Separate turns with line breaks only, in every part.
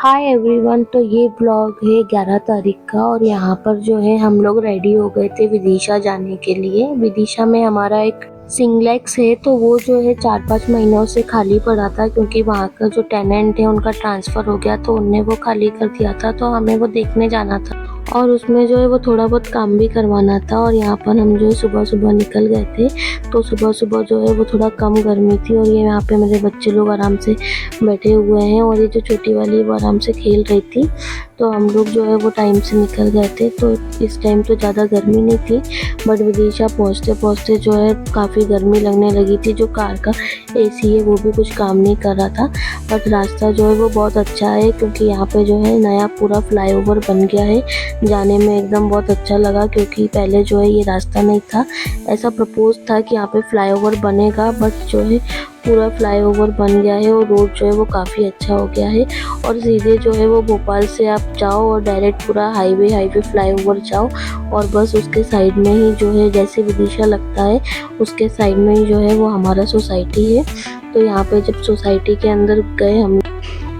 Hi everyone. तो ये blog है 11 तारीख का और यहाँ पर जो है हम लोग रेडी हो गए थे विदिशा जाने के लिए। विदिशा में हमारा एक सिंग्लेक्स है, तो वो जो है 4-5 महीनों से खाली पड़ा था क्योंकि वहाँ का जो टेनेंट है उनका ट्रांसफ़र हो गया, तो उनने वो खाली कर दिया था। तो हमें वो देखने जाना था और उसमें जो है वो थोड़ा बहुत काम भी करवाना था। और यहाँ पर हम जो है सुबह सुबह निकल गए थे। तो सुबह सुबह जो है वो थोड़ा कम गर्मी थी और ये यहाँ पे मेरे बच्चे लोग आराम से बैठे हुए हैं और ये जो छोटी वाली वो आराम से खेल रही थी। तो हम लोग जो है वो टाइम से निकल गए थे। तो इस टाइम तो ज़्यादा गर्मी नहीं थी, बट विदिशा पहुँचते पहुँचते जो है काफ़ी गर्मी लगने लगी थी। जो कार का एसी है वो भी कुछ काम नहीं कर रहा था। बट रास्ता जो है वो बहुत अच्छा है क्योंकि यहाँ पे जो है नया पूरा फ्लाईओवर बन गया है। जाने में एकदम बहुत अच्छा लगा क्योंकि पहले जो है ये रास्ता नहीं था। ऐसा प्रपोज था कि यहाँ पे फ्लाईओवर बनेगा, बट जो है पूरा फ्लाईओवर बन गया है और रोड जो है वो काफ़ी अच्छा हो गया है। और सीधे जो है वो भोपाल से आप जाओ और डायरेक्ट पूरा हाईवे फ्लाईओवर जाओ और बस उसके साइड में ही जो है जैसे विदिशा लगता है उसके साइड में ही जो है वो हमारा सोसाइटी है। तो यहाँ पे जब सोसाइटी के अंदर गए हम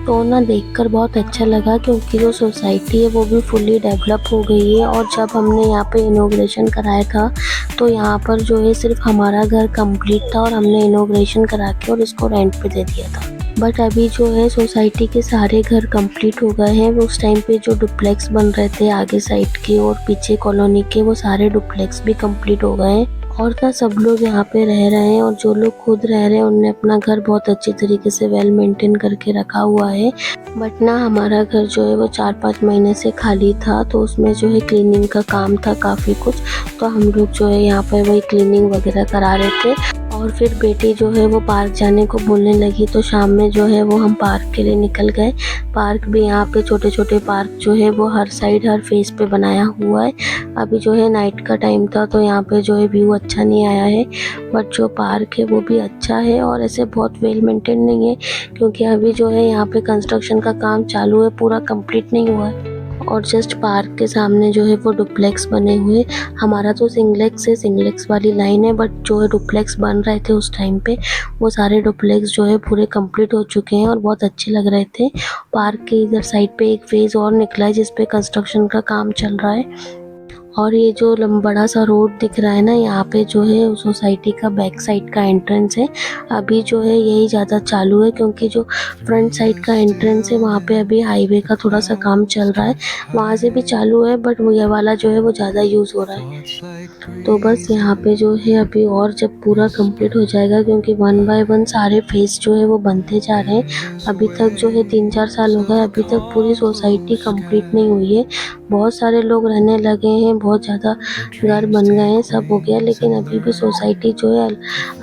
तो ना देखकर बहुत अच्छा लगा क्योंकि जो सोसाइटी है वो भी फुली डेवलप हो गई है। और जब हमने यहाँ पे इनॉग्रेशन कराया था तो यहाँ पर जो है सिर्फ हमारा घर कंप्लीट था और हमने इनॉग्रेशन करा के और इसको रेंट पे दे दिया था। बट अभी जो है सोसाइटी के सारे घर कंप्लीट हो गए हैं। उस टाइम पे जो डुप्लेक्स बन रहे थे आगे साइड के और पीछे कॉलोनी के, वो सारे डुप्लेक्स भी कंप्लीट हो गए हैं और ना सब लोग यहाँ पे रह रहे हैं। और जो लोग खुद रह रहे हैं उनने अपना घर बहुत अच्छी तरीके से वेल मेंटेन करके रखा हुआ है। बट ना हमारा घर जो है वो 4-5 महीने से खाली था, तो उसमें जो है क्लीनिंग का काम था काफ़ी कुछ। तो हम लोग जो है यहाँ पर वही क्लीनिंग वगैरह करा रहे थे। और फिर बेटी जो है वो पार्क जाने को बोलने लगी, तो शाम में जो है वो हम पार्क के लिए निकल गए। पार्क भी यहाँ पे छोटे छोटे पार्क जो है वो हर साइड हर फेस पे बनाया हुआ है। अभी जो है नाइट का टाइम था तो यहाँ पे जो है व्यू अच्छा नहीं आया है, बट जो पार्क है वो भी अच्छा है और ऐसे बहुत वेल मेंटेन नहीं है क्योंकि अभी जो है यहाँ पे कंस्ट्रक्शन का काम चालू है, पूरा कंप्लीट नहीं हुआ है। और जस्ट पार्क के सामने जो है वो डुप्लेक्स बने हुए। हमारा तो सिंग्लेक्स है, सिंग्लेक्स वाली लाइन है, बट जो है डुप्लेक्स बन रहे थे उस टाइम पे वो सारे डुप्लेक्स जो है पूरे कंप्लीट हो चुके हैं और बहुत अच्छे लग रहे थे। पार्क के इधर साइड पे एक फेज और निकला है जिसपे कंस्ट्रक्शन का काम चल रहा है। और ये जो बड़ा सा रोड दिख रहा है ना, यहाँ पे जो है सोसाइटी का बैक साइड का एंट्रेंस है। अभी जो है यही ज़्यादा चालू है क्योंकि जो फ्रंट साइड का एंट्रेंस है वहाँ पे अभी हाईवे का थोड़ा सा काम चल रहा है, वहाँ से भी चालू है, बट ये वाला जो है वो ज़्यादा यूज़ हो रहा है। तो बस यहाँ पे जो है अभी और जब पूरा कंप्लीट हो जाएगा क्योंकि 1 बाय 1 सारे फेस जो है वो बनते जा रहे हैं। अभी तक जो है 3-4 साल हो गए, अभी तक पूरी सोसाइटी कंप्लीट नहीं हुई है। बहुत सारे लोग रहने लगे हैं, बहुत ज़्यादा घर बन गए हैं, सब हो गया, लेकिन अभी भी सोसाइटी जो है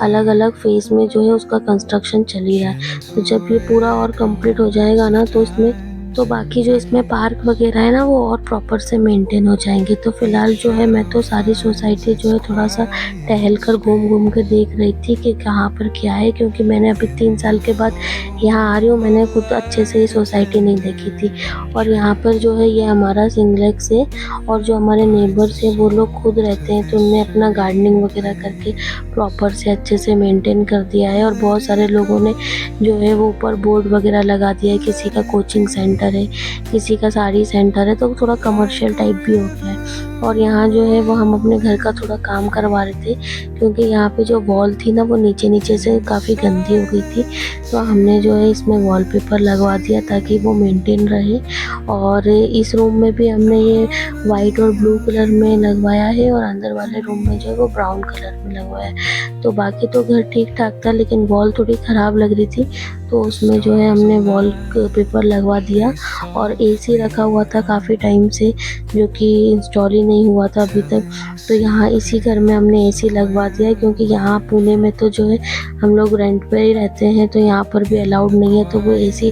अलग अलग फेज़ में जो है उसका कंस्ट्रक्शन चल ही रहा है। तो जब ये पूरा और कंप्लीट हो जाएगा ना तो इसमें तो बाकी जो इसमें पार्क वगैरह है ना वो और प्रॉपर से मेंटेन हो जाएंगे। तो फिलहाल जो है मैं तो सारी सोसाइटी जो है थोड़ा सा टहल कर घूम घूम के देख रही थी कि कहाँ पर क्या है, क्योंकि मैंने अभी 3 साल के बाद यहाँ आ रही हूँ, मैंने खुद अच्छे से ये सोसाइटी नहीं देखी थी। और यहाँ पर जो है ये हमारा सिंग्लेक्स है और जो हमारे नेबर्स हैं वो लोग खुद रहते हैं, तो उनने अपना गार्डनिंग वगैरह करके प्रॉपर से अच्छे से मेंटेन कर दिया है। और बहुत सारे लोगों ने जो है वो ऊपर बोर्ड वगैरह लगा दिया है, किसी का कोचिंग सेंटर है, किसी का साड़ी सेंटर है, तो थोड़ा कमर्शियल टाइप भी हो गया है। और यहाँ जो है वो हम अपने घर का थोड़ा काम करवा रहे थे क्योंकि यहाँ पे जो वॉल थी ना वो नीचे नीचे से काफ़ी गंदी हो गई थी, तो हमने जो है इसमें वॉलपेपर लगवा दिया ताकि वो मेंटेन रहे। और इस रूम में भी हमने ये वाइट और ब्लू कलर में लगवाया है और अंदर वाले रूम में जो है वो ब्राउन कलर में लगवाया है। तो बाकी तो घर ठीक ठाक था, लेकिन वॉल थोड़ी ख़राब लग रही थी तो उसमें जो है हमने वॉल पेपर लगवा दिया। और एसी रखा हुआ था काफ़ी टाइम से जो कि इंस्टॉल ही नहीं हुआ था अभी तक, तो यहाँ इसी घर में हमने एसी लगवा दिया क्योंकि यहाँ पुणे में तो जो है हम लोग रेंट पे ही रहते हैं, तो यहाँ पर भी अलाउड नहीं है, तो वो एसी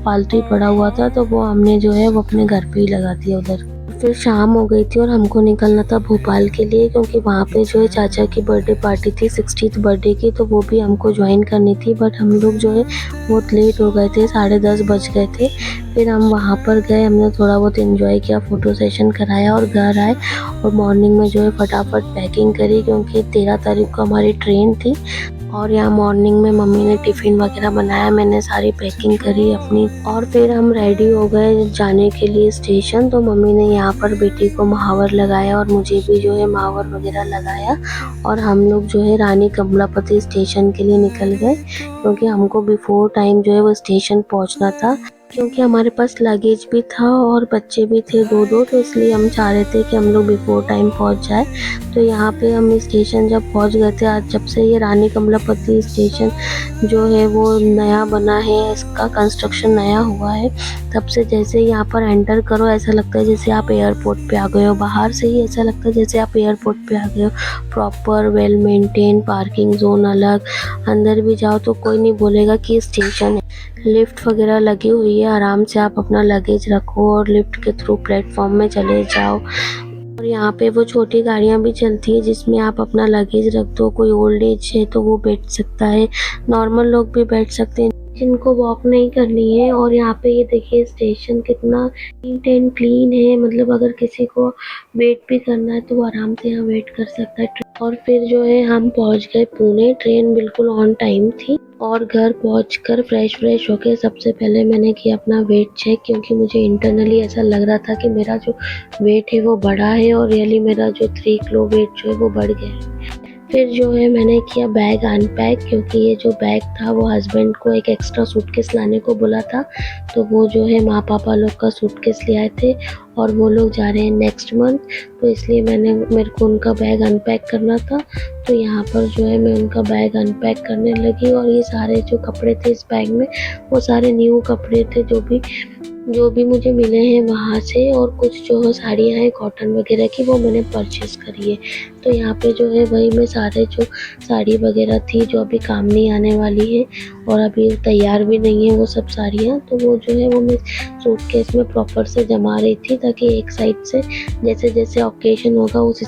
फालतू ही पड़ा हुआ था, तो वो हमने जो है वो अपने घर पे ही लगा दिया उधर। फिर शाम हो गई थी और हमको निकलना था भोपाल के लिए, क्योंकि वहाँ पे जो है चाचा की बर्थडे पार्टी थी 60th बर्थडे की, तो वो भी हमको ज्वाइन करनी थी। बट हम लोग जो है बहुत लेट हो गए थे, 10:30 बज गए थे। फिर हम वहाँ पर गए, हमने थोड़ा बहुत एंजॉय किया, फ़ोटो सेशन कराया और घर आए। और मॉर्निंग में जो है फटाफट पैकिंग करी, क्योंकि 13 तारीख को हमारी ट्रेन थी। और यहाँ मॉर्निंग में मम्मी ने टिफ़िन वगैरह बनाया, मैंने सारी पैकिंग करी अपनी, और फिर हम रेडी हो गए जाने के लिए स्टेशन। तो मम्मी ने यहाँ पर बेटी को महावर लगाया और मुझे भी जो है महावर वगैरह लगाया, और हम लोग जो है रानी कमलापति स्टेशन के लिए निकल गए, क्योंकि हमको बिफोर टाइम जो है वो स्टेशन पहुँचना था। क्योंकि हमारे पास लगेज भी था और बच्चे भी थे 2-2, तो इसलिए हम चाह रहे थे कि हम लोग बिफोर टाइम पहुंच जाए। तो यहाँ पे हम स्टेशन जब पहुंच गए थे, आज जब से ये रानी कमलापति स्टेशन जो है वो नया बना है, इसका कंस्ट्रक्शन नया हुआ है, तब से जैसे यहाँ पर एंटर करो ऐसा लगता है जैसे आप एयरपोर्ट पे आ गए हो। बाहर से ही ऐसा लगता है जैसे आप एयरपोर्ट पे आ गए हो। Proper well maintain, parking zone अलग, अंदर भी जाओ तो कोई नहीं बोलेगा कि स्टेशन है। लिफ्ट वगैरह लगी हुई है, आराम से आप अपना लगेज रखो और लिफ्ट के थ्रू प्लेटफॉर्म में चले जाओ। और यहाँ पे वो छोटी गाड़ियाँ भी चलती है जिसमें आप अपना लगेज रख दो। कोई ओल्ड एज है तो वो बैठ सकता है, नॉर्मल लोग भी बैठ सकते हैं जिनको वॉक नहीं करनी है। और यहाँ पे ये देखिए स्टेशन कितना नीट एंड क्लीन है, मतलब अगर किसी को वेट भी करना है तो वो आराम से यहाँ वेट कर सकता है। और फिर जो है हम पहुँच गए पुणे, ट्रेन बिल्कुल ऑन टाइम थी। और घर पहुंचकर फ्रेश होके सबसे पहले मैंने किया अपना वेट चेक, क्योंकि मुझे इंटरनली ऐसा लग रहा था कि मेरा जो वेट है वो बढ़ा है, और रियली मेरा जो 3 किलो वेट जो है वो बढ़ गया है। फिर जो है मैंने किया बैग अनपैक, क्योंकि ये जो बैग था वो हस्बैंड को एक एक्स्ट्रा सूटकेस लाने को बोला था, तो वो जो है माँ पापा लोग का सूटकेस ले आए थे और वो लोग जा रहे हैं नेक्स्ट मंथ, तो इसलिए मेरे को उनका बैग अनपैक करना था। तो यहाँ पर जो है मैं उनका बैग अनपैक करने लगी, और ये सारे जो कपड़े थे इस बैग में वो सारे न्यू कपड़े थे जो भी मुझे मिले हैं वहाँ से, और कुछ जो साड़ियाँ हैं कॉटन वगैरह की वो मैंने परचेज़ करी है। तो यहाँ पे जो है वही मैं सारे जो साड़ी वगैरह थी जो अभी काम नहीं आने वाली है और अभी तैयार भी नहीं है वो सब साड़ियाँ, तो वो जो है वो मैं सूटकेस में प्रॉपर से जमा रही थी, ताकि एक साइड से जैसे जैसे ओकेजन होगा उस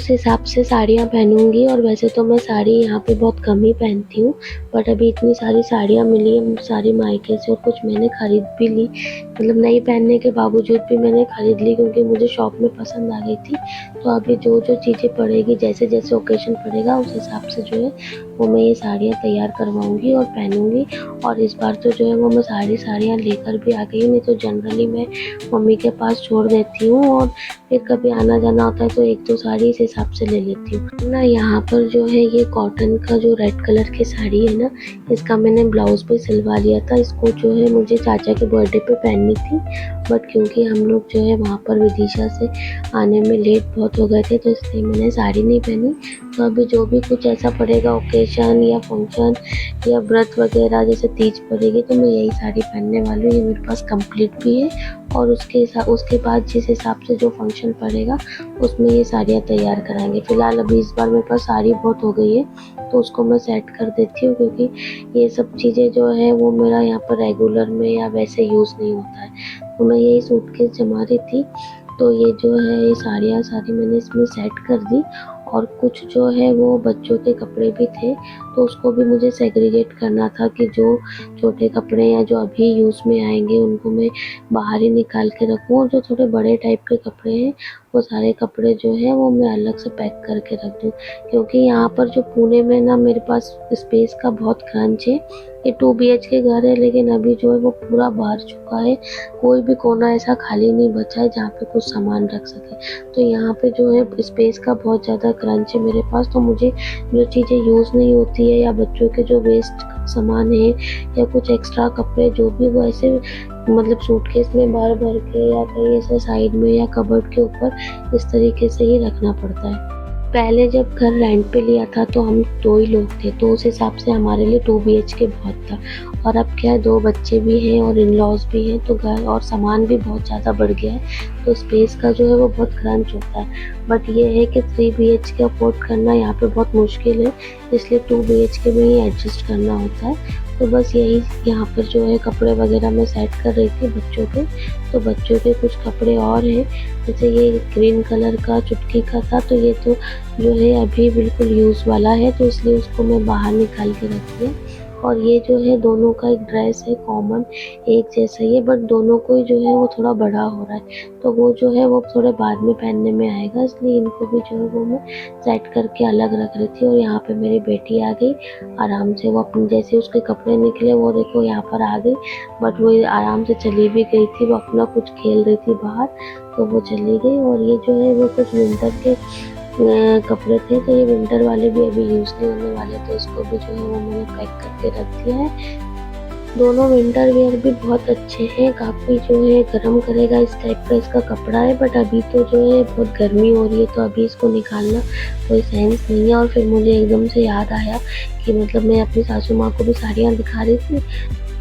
हिसाब से साड़ियाँ पहनूंगी। और वैसे तो मैं साड़ी यहाँ पे बहुत कम ही पहनती हूँ, बट अभी इतनी सारी साड़ियाँ मिली है सारी मायके से, और कुछ मैंने खरीद भी ली, मतलब नहीं पहनने के बावजूद भी मैंने खरीद ली, क्योंकि मुझे शॉप में पसंद आ गई थी। तो अभी जो चीज़ें पड़ेगी जैसे जैसे ओकेजन पड़ेगा उस हिसाब से जो है वो मैं ये साड़ियाँ तैयार करवाऊँगी और पहनूँगी। और इस बार तो जो है वो मैं साड़ियाँ लेकर भी आ गई, नहीं तो जनरली मैं मम्मी के पास छोड़ देती हूँ और फिर कभी आना जाना होता है तो 1-2 साड़ी इस हिसाब से ले लेती हूँ ना। यहाँ पर जो है ये कॉटन का जो रेड कलर की साड़ी है ना, इसका मैंने ब्लाउज भी सिलवा लिया था। इसको जो है मुझे चाचा के बर्थडे पे पहननी थी, बट क्योंकि हम लोग जो है वहाँ पर विदिशा से आने में लेट बहुत हो गए थे तो इसलिए मैंने साड़ी नहीं पहनी। तो अभी जो भी कुछ ऐसा पड़ेगा ओकेजन या फंक्शन या व्रत वगैरह जैसे तीज पड़ेगी तो मैं यही साड़ी पहनने वाली हूँ। ये मेरे पास कंप्लीट भी है, और उसके बाद जिस हिसाब से जो फंक्शन पड़ेगा उसमें ये साड़ियाँ तैयार कराएंगे। फ़िलहाल अभी इस बार मेरे पास साड़ी बहुत हो गई है तो उसको मैं सेट कर देती हूँ, क्योंकि ये सब चीज़ें जो है वो मेरा यहाँ पर रेगुलर में या वैसे यूज़ नहीं होता है। तो मैं यही सूटकेस जमा रही थी, तो ये जो है ये साड़ियाँ सारी मैंने इसमें सेट कर दी। और कुछ जो है वो बच्चों के कपड़े भी थे तो उसको भी मुझे सेग्रीगेट करना था कि जो छोटे कपड़े या जो अभी यूज़ में आएंगे उनको मैं बाहर ही निकाल के रखूँ, और जो थोड़े बड़े टाइप के कपड़े हैं वो सारे कपड़े जो है वो मैं अलग से पैक करके रख दूँ। क्योंकि यहाँ पर जो पुणे में ना मेरे पास स्पेस का बहुत क्रंच है। ये 2 BHK घर है, लेकिन अभी जो है वो पूरा भर चुका है, कोई भी कोना ऐसा खाली नहीं बचा है जहाँ पे कुछ सामान रख सके। तो यहाँ पे जो है स्पेस का बहुत ज़्यादा क्रंच है मेरे पास, तो मुझे जो चीज़ें यूज़ नहीं होती है या बच्चों के जो वेस्ट सामान है या कुछ एक्स्ट्रा कपड़े जो भी वो ऐसे मतलब सूटकेस में भर के या कहीं ऐसे साइड में या कबर्ड के ऊपर इस तरीके से ही रखना पड़ता है। पहले जब घर रेंट पे लिया था तो हम 2 ही लोग थे, तो उस हिसाब से हमारे लिए 2 BHK बहुत था। और अब क्या है 2 बच्चे भी हैं और इन-लॉज भी हैं, तो घर और सामान भी बहुत ज़्यादा बढ़ गया है, तो स्पेस का जो है वो बहुत क्रंच होता है। बट ये है कि 3 BHK अफोर्ड करना यहाँ पे बहुत मुश्किल है, इसलिए 2 BHK में ही एडजस्ट करना होता है। तो बस यही यहाँ पर जो है कपड़े वगैरह मैं सेट कर रही थी बच्चों के। तो बच्चों के कुछ कपड़े और हैं, जैसे ये ग्रीन कलर का चुटकी का था, तो ये तो जो है अभी बिल्कुल यूज़ वाला है, तो इसलिए उसको मैं बाहर निकाल के रख दिया। और ये जो है दोनों का एक ड्रेस है कॉमन, एक जैसा ही है, बट दोनों को ही जो है वो थोड़ा बड़ा हो रहा है, तो वो जो है वो थोड़े बाद में पहनने में आएगा, इसलिए इनको भी जो है वो मैं सेट करके अलग रख रही थी। और यहाँ पे मेरी बेटी आ गई आराम से, वो अपने जैसे उसके कपड़े निकले वो देखो यहाँ पर आ गई, बट वो आराम से चली भी गई थी, वो अपना कुछ खेल रही थी बाहर, तो वो चली गई। और ये जो है वो कुछ विंटर के कपड़े थे, तो ये विंटर वाले भी अभी यूज़ नहीं होने वाले, तो इसको भी जो है वो मैंने पैक करके रख दिया है। दोनों विंटर वियर भी बहुत अच्छे हैं, काफ़ी जो है गर्म करेगा इस टाइप का इसका कपड़ा है, बट अभी तो जो है बहुत गर्मी हो रही है, तो अभी इसको निकालना कोई सेंस नहीं है। और फिर मुझे एकदम से याद आया कि मतलब मैं अपनी सासू माँ को भी साड़ियाँ दिखा रही थी,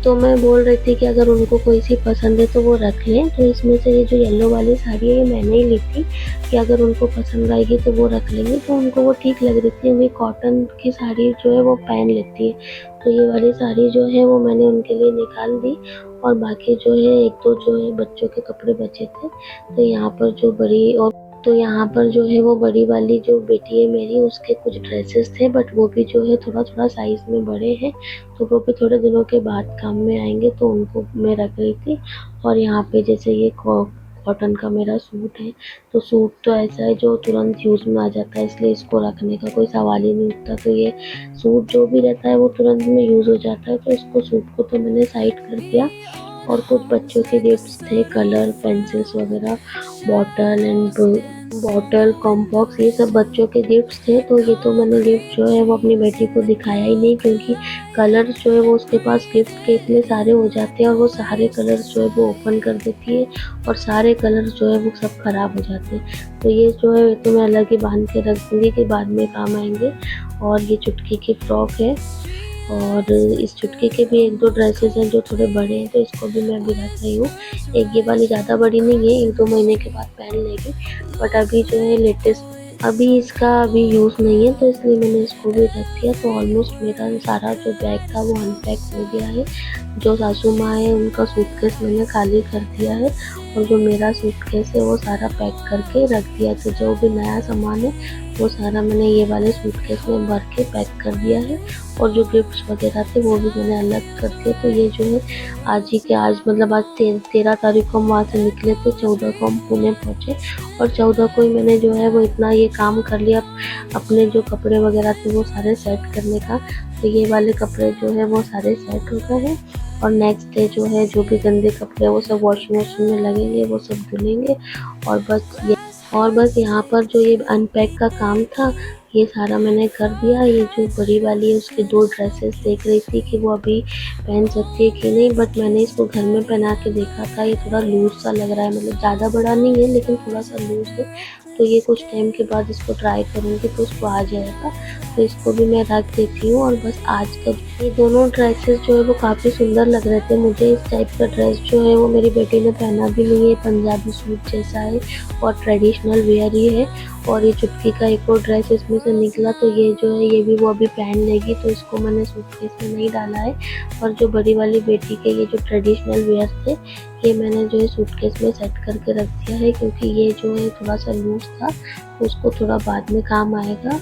तो मैं बोल रही थी कि अगर उनको कोई सी पसंद है तो वो रख लें। तो इसमें से ये जो येलो वाली साड़ी है ये मैंने ही ली थी, कि अगर उनको पसंद आएगी तो वो रख लेंगे, तो उनको वो ठीक लग रही थी, क्योंकि कॉटन की साड़ी जो है वो पहन लेती है। तो ये वाली साड़ी जो है वो मैंने उनके लिए निकाल दी, और बाकी जो है एक दो जो है बच्चों के कपड़े बचे थे, तो यहाँ पर जो बड़ी और तो यहाँ पर जो है वो बड़ी वाली जो बेटी है मेरी, उसके कुछ ड्रेसेस थे, बट वो भी जो है थोड़ा थोड़ा साइज में बड़े हैं, तो वो भी थोड़े दिनों के बाद काम में आएंगे, तो उनको मैं रख रही थी। और यहाँ पे जैसे ये कॉटन का मेरा सूट है, तो सूट तो ऐसा है जो तुरंत यूज़ में आ जाता है, इसलिए इसको रखने का कोई सवाल ही नहीं उठता। तो ये सूट जो भी रहता है वो तुरंत में यूज़ हो जाता है, तो इसको सूट को तो मैंने साइड कर दिया। और कुछ बच्चों के गिफ्ट्स थे, कलर पेंसिल्स वगैरह, बॉटल एंड बॉटल कॉम्बॉक्स, ये सब बच्चों के गिफ्ट्स थे। तो ये तो मैंने गिफ्ट जो है वो अपनी बेटी को दिखाया ही नहीं, क्योंकि कलर्स जो है वो उसके पास गिफ्ट के इतने सारे हो जाते हैं, और वो सारे कलर्स जो है वो ओपन कर देती है, और सारे कलर्स जो है वो सब खराब हो जाते हैं। तो ये जो है तो मैं अलग ही बांध के रख दूँगी कि बाद में काम आएंगे। और ये चुटकी की फ्रॉक है, और इस चुटकी के भी एक दो ड्रेसेस हैं जो थोड़े बड़े हैं, तो इसको भी मैं अभी रख रही हूँ। एक ये वाली ज़्यादा बड़ी नहीं है, 1-2 महीने के बाद पहन लेगी, बट अभी जो है लेटेस्ट अभी इसका अभी यूज़ नहीं है, तो इसलिए मैंने इसको भी रख दिया। तो ऑलमोस्ट मेरा सारा जो बैग था वो अनपैक हो गया है। जो सासू माँ है उनका सूटकेस मैंने खाली कर दिया है, और जो मेरा सूटकेस है वो सारा पैक करके रख दिया। तो जो भी नया सामान है वो सारा मैंने ये वाले सूटकेस में भर के पैक कर दिया है, और जो गिफ्ट्स वगैरह थे वो भी मैंने अलग कर दिए। तो ये जो है आज मतलब आज 13 तारीख को हम वहाँ से निकले थे, 14 को हम पुणे पहुँचे, और 14 को ही मैंने जो है वो इतना ये काम कर लिया अपने जो कपड़े वगैरह थे वो सारे सेट करने का। तो ये वाले कपड़े जो है वो सारे सेट हो गए हैं, और नेक्स्ट डे जो है जो भी गंदे कपड़े वो सब वॉशिंग मशीन में लगेंगे, वो सब धुलेंगे। और बस यहाँ पर जो ये अनपैक का काम था ये सारा मैंने कर दिया। ये जो बड़ी वाली है उसकी 2 ड्रेसेस देख रही थी कि वो अभी पहन सकती है कि नहीं, बट मैंने इसको घर में पहना के देखा था, ये थोड़ा लूज़ सा लग रहा है, मतलब ज़्यादा बड़ा नहीं है लेकिन थोड़ा सा लूज़ है। तो ये कुछ टाइम के बाद इसको ट्राई करूँगी तो उसको आ जाएगा, तो इसको भी मैं रख देती हूँ। और बस आज का ये दोनों ड्रेसेस जो है वो काफ़ी सुंदर लग रहे थे मुझे। इस टाइप का ड्रेस जो है वो मेरी बेटी ने पहना भी नहीं है, पंजाबी सूट जैसा है और ट्रेडिशनल वेयर ही है। और ये चुटकी का एक और ड्रेस इसमें से निकला, तो ये जो है ये भी वो अभी पहन लेगी, तो इसको मैंने सूटकेस में नहीं डाला है। और जो बड़ी वाली बेटी के ये जो ट्रेडिशनल वेयर थे ये मैंने जो है सूटकेस में सेट करके रख दिया है, क्योंकि ये जो है थोड़ा सा लूज था, उसको थोड़ा बाद में काम आएगा।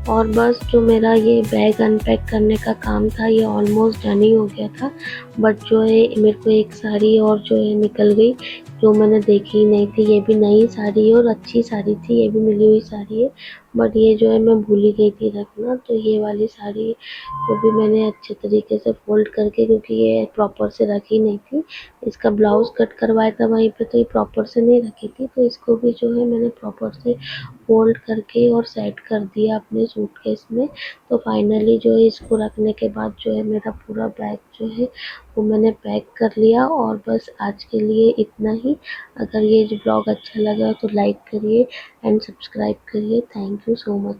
और बस जो मेरा ये बैग अनपैक करने का काम था ये ऑलमोस्ट डन ही हो गया था, बट जो है मेरे को एक साड़ी और जो है निकल गई जो मैंने देखी ही नहीं थी। ये भी नई साड़ी है और अच्छी साड़ी थी, ये भी मिली हुई साड़ी है, बट ये जो है मैं भूल ही गई थी रखना। तो ये वाली साड़ी को भी मैंने अच्छे तरीके से फोल्ड करके, क्योंकि ये प्रॉपर से रखी नहीं थी, इसका ब्लाउज कट करवाया था वहीं पे, तो ये प्रॉपर से नहीं रखी थी, तो इसको भी जो है मैंने प्रॉपर से फोल्ड करके और सेट कर दिया अपने सूटकेस में। तो फाइनली जो है इसको रखने के बाद जो है मेरा पूरा बैग जो है वो मैंने पैक कर लिया। और बस आज के लिए इतना ही। अगर ये जो ब्लॉग अच्छा लगा तो लाइक करिए एंड सब्सक्राइब करिए। Thank you so much.